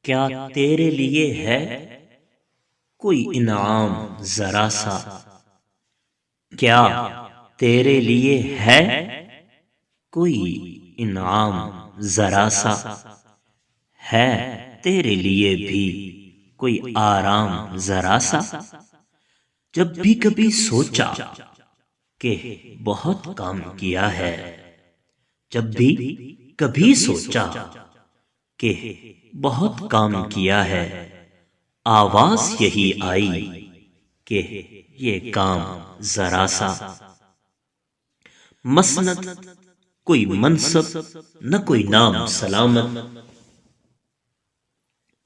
کیا تیرے لیے ہے کوئی انعام ذرا سا؟ کیا تیرے لیے ہے کوئی انعام ذرا سا؟ ہے تیرے لیے بھی کوئی آرام ذرا سا؟ جب بھی کبھی سوچا کہ بہت کام کیا ہے، جب بھی کبھی سوچا کہ بہت کام کیا ہے، آواز یہی آئی کہ یہ کام ذرا سا۔ مسند کوئی منصب نہ کوئی نام سلامت،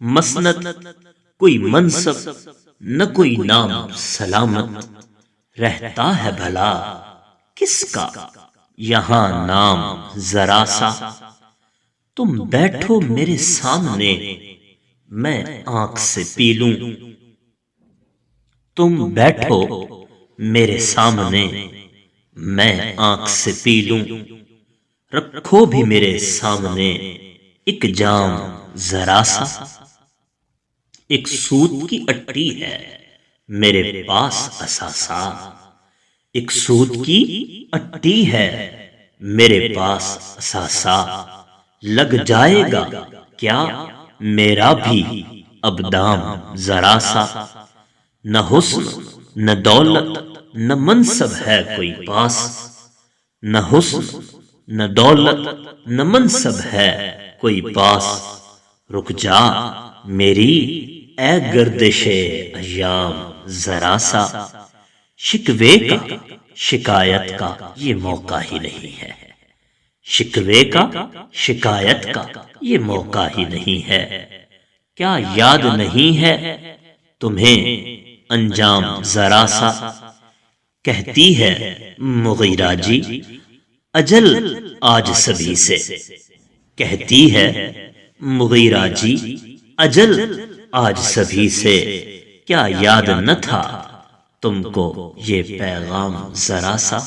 مسند کوئی منصب نہ کوئی نام سلامت، رہتا ہے بھلا کس کا یہاں نام ذرا سا؟ تم بیٹھو میرے سامنے میں آنکھ سے پی لوں، تم بیٹھو میرے سامنے میں آنکھ سے پی لوں، رکھو بھی میرے سامنے ایک جام ذرا سا۔ ایک سوت کی اٹی ہے میرے پاس اثاثہ، ایک سوت کی اٹی ہے میرے پاس اثاثہ، لگ جائے گا کیا میرا بھی اب دام ذرا سا؟ نہ حسن نہ دولت نہ منصب ہے کوئی پاس، نہ حسن نہ دولت نہ منصب ہے کوئی پاس، رک جا میری اے گردش ایام ذرا سا۔ شکوے کا شکایت کا یہ موقع ہی نہیں ہے، شکوے کا شکایت کا یہ موقع ہی نہیں ہے، کیا یاد نہیں ہے تمہیں انجام ذرا سا؟ کہتی ہے مغیرہ جی اجل آج سبھی سے، کہتی ہے مغیرہ جی اجل آج سبھی سے، کیا یاد نہ تھا تم کو یہ پیغام ذرا سا؟